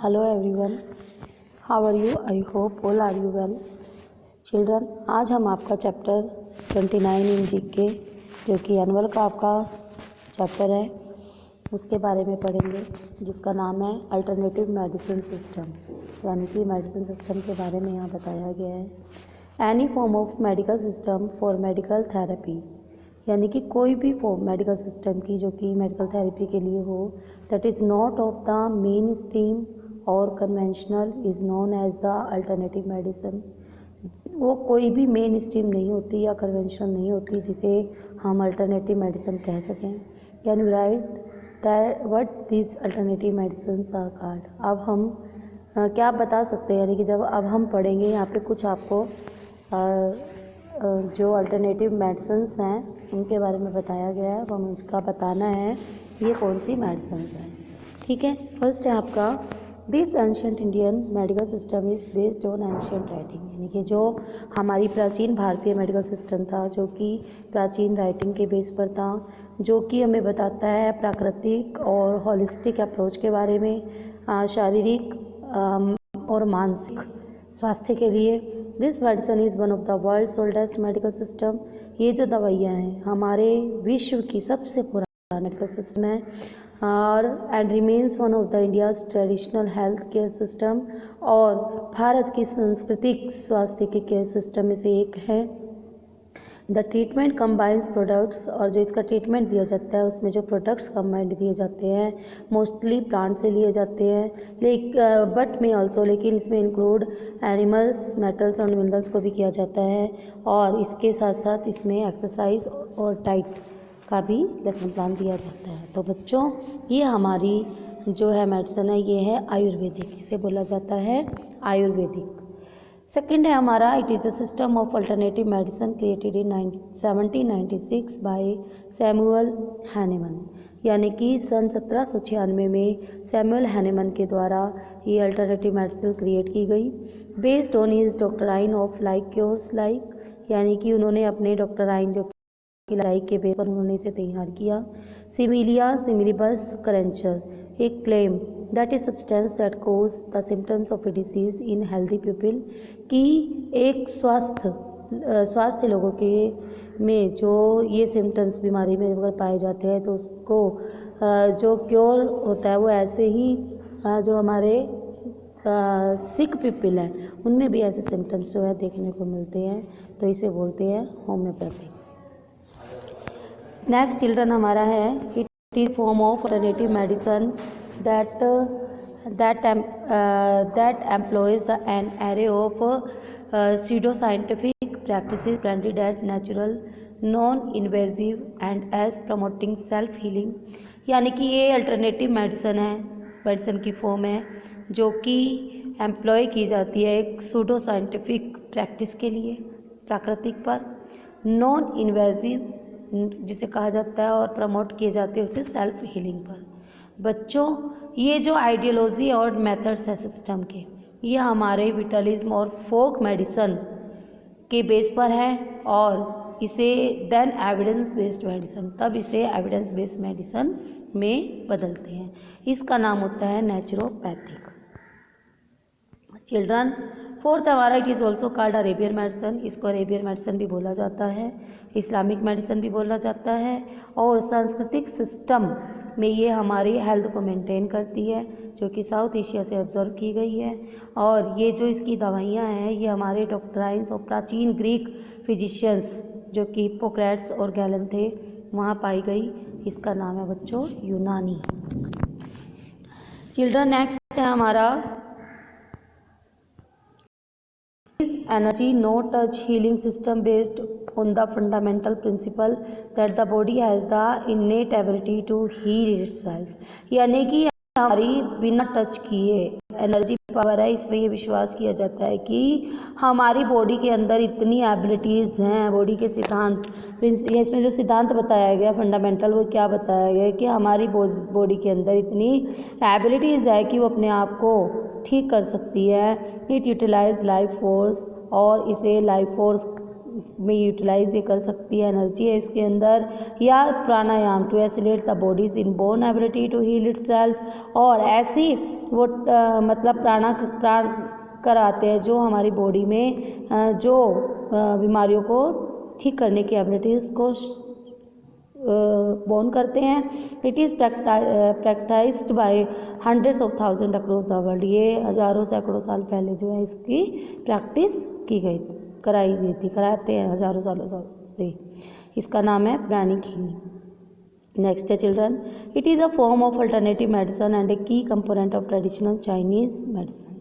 Hello everyone, how are you? I hope all are you well. Children, आज हम आपका chapter 29 इन GK जो कि एनुअल का आपका चैप्टर है उसके बारे में पढ़ेंगे, जिसका नाम है अल्टरनेटिव मेडिसिन सिस्टम, यानी कि मेडिसिन सिस्टम के बारे में यहाँ बताया गया है। Any form of medical system for medical therapy, यानी कि कोई भी फॉर्म मेडिकल सिस्टम की जो कि मेडिकल थेरेपी के लिए हो, that is not of the mainstream और conventional is known as the alternative medicine. वो कोई भी मेन स्ट्रीम नहीं होती या कन्वेंशनल नहीं होती जिसे हम अल्टरनेटिव मेडिसिन कह सकें। Can you write that what this alternative medicine are called. अब हम क्या आप बता सकते हैं, यानी कि जब अब हम पढ़ेंगे यहाँ पे कुछ आपको जो अल्टरनेटिव मेडिसिन्स हैं उनके बारे में बताया गया है, अब हमें उसका बताना है ये कौन सी मेडिसिन्स हैं। ठीक है, फर्स्ट है आपका this ancient Indian medical system is based on ancient writing, यानी कि जो हमारी प्राचीन भारतीय मेडिकल सिस्टम था जो कि प्राचीन राइटिंग के बेस पर था, जो कि हमें बताता है प्राकृतिक और हॉलिस्टिक अप्रोच के बारे में, शारीरिक और मानसिक स्वास्थ्य के लिए। This medicine is one of the world's oldest medical system, ये जो दवाइयाँ हैं हमारे विश्व की सबसे पुराना मेडिकल सिस्टम है और and remains one of the India's traditional health care system, और भारत की सांस्कृतिक स्वास्थ्य के केयर सिस्टम में से एक है। द ट्रीटमेंट कंबाइंस प्रोडक्ट्स, और जो इसका ट्रीटमेंट दिया जाता है उसमें जो प्रोडक्ट्स कंबाइंड दिए जाते हैं मोस्टली प्लांट से लिए जाते हैं, बट में ऑल्सो, लेकिन इसमें इंक्लूड एनिमल्स, मेटल्स और मिनरल्स को भी किया जाता है, और इसके साथ साथ इसमें एक्सरसाइज और डाइट का भी लेसन प्लान दिया जाता है। तो बच्चों, ये हमारी जो है मेडिसिन है ये है आयुर्वेदिक, इसे बोला जाता है आयुर्वेदिक। सेकंड है हमारा it is a system of alternative medicine created in 1796 by Samuel Hahnemann, यानी कि सन 1796 में सैमुअल हैनेमन के द्वारा ये अल्टरनेटिव मेडिसिन क्रिएट की गई। Based on his doctrine of like cures like, यानी कि उन्होंने अपने डॉक्ट्राइन जो लाइक के बेस पर उन्होंने इसे तैयार किया। सिमिलिया सिमिलिबस करेंचर, एक claim that is substance that cause the symptoms of a disease in healthy people, कि एक स्वास्थ्य लोगों के में जो ये सिम्टम्स बीमारी में अगर पाए जाते हैं तो उसको जो क्योर होता है वो ऐसे ही जो हमारे सिक पीपल हैं उनमें भी ऐसे सिम्टम्स जो है देखने को मिलते हैं, तो इसे बोलते हैं होम्योपैथी। नेक्स्ट चिल्ड्रन हमारा है it is form of alternative medicine that employs an array of pseudoscientific practices blended at natural, non-invasive and as promoting self-healing, यानी कि ये अल्टरनेटिव मेडिसिन की फॉर्म है जो कि एम्प्लॉय की जाती है एक सूडो साइंटिफिक प्रैक्टिस के लिए प्राकृतिक पर, नॉन इन्वेजिव जिसे कहा जाता है, और प्रमोट किए जाते हैं उसे सेल्फ हीलिंग पर। बच्चों, ये जो आइडियोलॉजी और मेथड्स है सिस्टम के, ये हमारे विटलिज्म और फोक मेडिसन के बेस पर है, और इसे देन एविडेंस बेस्ड मेडिसन, तब इसे एविडेंस बेस्ड मेडिसन में बदलते हैं। इसका नाम होता है नेचुरोपैथिक। चिल्ड्रन, फोर्थ हमारा it is also called Arabian medicine, इसको अरेबियन मेडिसिन भी बोला जाता है, इस्लामिक मेडिसिन भी बोला जाता है, और सांस्कृतिक सिस्टम में ये हमारी हेल्थ को मेंटेन करती है जो कि साउथ एशिया से ऑब्जर्व की गई है। और ये जो इसकी दवाइयाँ हैं ये हमारे डॉक्टराइंस और प्राचीन ग्रीक फिजिशियंस जो कि हिप्पोक्रेट्स और गैलन थे वहाँ पाई गई। इसका नाम है बच्चों यूनानी। चिल्ड्रन, नेक्स्ट है हमारा energy no touch healing system based on the fundamental principle that the body has the innate ability to heal itself, यानी कि हमारी बिना टच किए एनर्जी पावर है, इसमें ये विश्वास किया जाता है कि हमारी बॉडी के अंदर इतनी एबिलिटीज़ हैं। बॉडी के सिद्धांत, इसमें जो सिद्धांत बताया गया फंडामेंटल, वो क्या बताया गया कि हमारी बॉडी के अंदर इतनी एबिलिटीज़ है कि वो अपने आप को ठीक कर सकती है। इट यूटिलाइज लाइफ फोर्स, और इसे लाइफ फोर्स में यूटिलाइज ये कर सकती है, एनर्जी है इसके अंदर। या pranayama to oscillate the body's inborn ability to heal itself, और ऐसी वो मतलब प्राण कराते हैं जो हमारी बॉडी में जो बीमारियों को ठीक करने की एबिलिटीज़ को बोर्न करते हैं। It is practised by hundreds of thousand across the world. ये हज़ारों सैकड़ों साल पहले जो है इसकी प्रैक्टिस की गई, कराई गई थी, कराते हैं हज़ारों सालों से। इसका नाम है प्राणिक हीलिंग। नेक्स्ट है children, it is a form of alternative medicine and a key component of traditional Chinese medicine.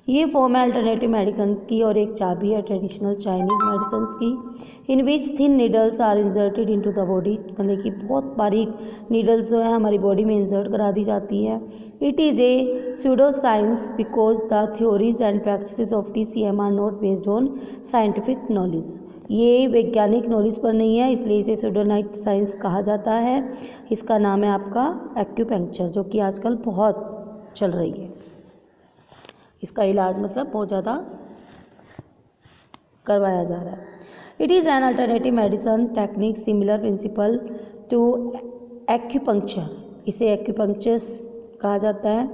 ये फॉर्म है अल्टरनेटिव मेडिसिन की और एक चाबी है ट्रेडिशनल चाइनीज़ मेडिसिन की। In which thin needles are inserted into the body, मतलब कि बहुत बारीक नीडल्स जो है हमारी बॉडी में इंसर्ट करा दी जाती है। It is a pseudo science because the theories and practices of TCM are not based on scientific knowledge. ये वैज्ञानिक नॉलेज पर नहीं है, इसलिए इसे स्यूडोनाइट साइंस कहा जाता है। इसका नाम है आपका एक्यूपंक्चर, जो कि आजकल बहुत चल रही है। इसका इलाज मतलब बहुत ज़्यादा करवाया जा रहा है। It is an alternative medicine technique similar principle to acupuncture. इसे एक्यूपंक्चर्स कहा जाता है।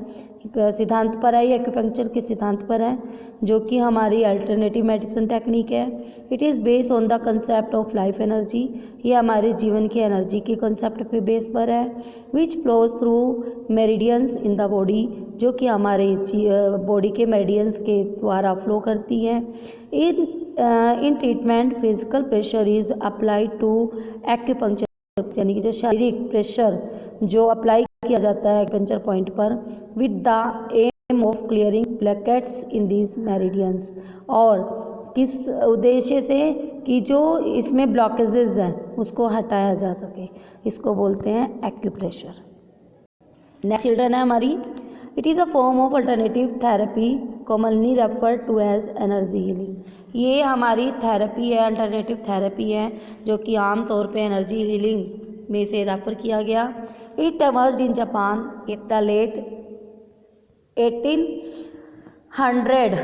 सिद्धांत पर है, ये एक्यूपंक्चर के सिद्धांत पर है, जो कि हमारी अल्टरनेटिव मेडिसिन टेक्निक है। It is based on the concept of life energy. ये हमारे जीवन की एनर्जी के कंसेप्ट पे बेस पर है। Which flows through meridians in the body, जो कि हमारे बॉडी के मेरिडियंस के द्वारा फ्लो करती है। In treatment physical pressure is applied to acupuncture, यानी कि जो शारीरिक प्रेशर जो अप्लाई किया जाता है एक्यूपंक्चर पॉइंट पर, with the aim of clearing blockages in these meridians, और किस उद्देश्य से कि जो इसमें ब्लॉकेजेस हैं उसको हटाया जा सके, इसको बोलते हैं एक्यूप्रेशर। नेक्स्ट चिल्ड्रन है हमारी, it is a form of alternative therapy commonly refer to as energy healing. ये हमारी थेरेपी है, अल्टरनेटिव थेरेपी है, जो कि आम तौर पे एनर्जी हीलिंग में से रेफर किया गया। It emerged in Japan in the late 1800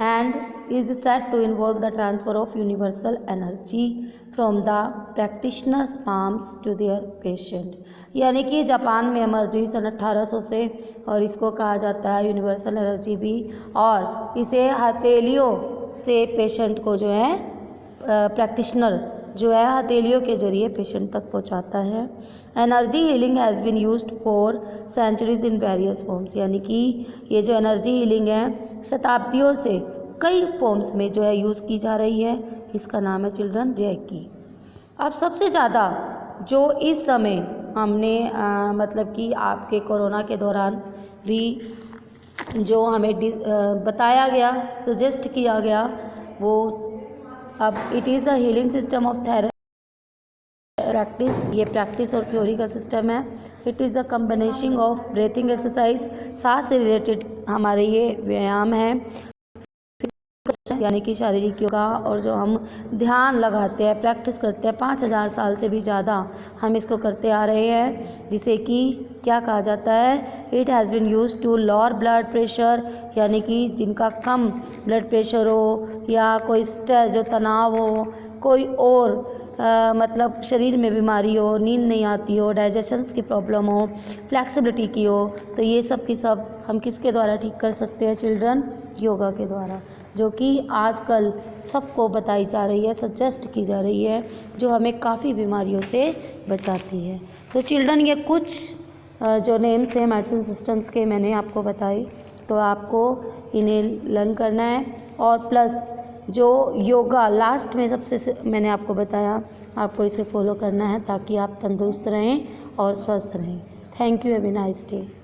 and is said to involve the transfer of universal energy from the practitioner's palms to their patient। यानी कि जापान में एमर्ज हुई सन 1800 से, और इसको कहा जाता है यूनिवर्सल एनर्जी भी, और इसे हथेलियों से पेशेंट को जो है प्रैक्टिशनर जो है हथेलियों के जरिए पेशेंट तक पहुंचाता है। Energy healing has been used for centuries in various forms, यानी कि ये जो एनर्जी हीलिंग है शताब्दियों से कई फॉर्म्स में जो है यूज़ की जा रही है। इसका नाम है चिल्ड्रन रेकी। अब सबसे ज़्यादा जो इस समय हमने मतलब कि आपके कोरोना के दौरान भी जो हमें बताया गया, सजेस्ट किया गया, वो अब it is a healing system of therapy practice. ये प्रैक्टिस और थ्योरी का सिस्टम है। It is a combination of breathing exercise, सांस से रिलेटेड हमारे ये व्यायाम है, यानी कि शारीरिक योगा, और जो हम ध्यान लगाते हैं, प्रैक्टिस करते हैं 5000 साल से भी ज़्यादा हम इसको करते आ रहे हैं, जिसे कि क्या कहा जाता है, it has been used to lower blood pressure, यानी कि जिनका कम ब्लड प्रेशर हो, या कोई स्ट्रेस जो तनाव हो, कोई और मतलब शरीर में बीमारी हो, नींद नहीं आती हो, डाइजेशंस की प्रॉब्लम हो, फ्लैक्सिबिलिटी की हो, तो ये सब की सब हम किसके द्वारा ठीक कर सकते हैं चिल्ड्रन? योगा के द्वारा, जो कि आजकल सबको बताई जा रही है, सजेस्ट की जा रही है, जो हमें काफ़ी बीमारियों से बचाती है। तो चिल्ड्रन ये कुछ जो नेम्स हैं मेडिसिन सिस्टम्स के मैंने आपको बताए, तो आपको इन्हें लर्न करना है, और प्लस जो योगा लास्ट में सबसे मैंने आपको बताया, आपको इसे फॉलो करना है ताकि आप तंदुरुस्त रहें और स्वस्थ रहें। Thank you, have a nice day.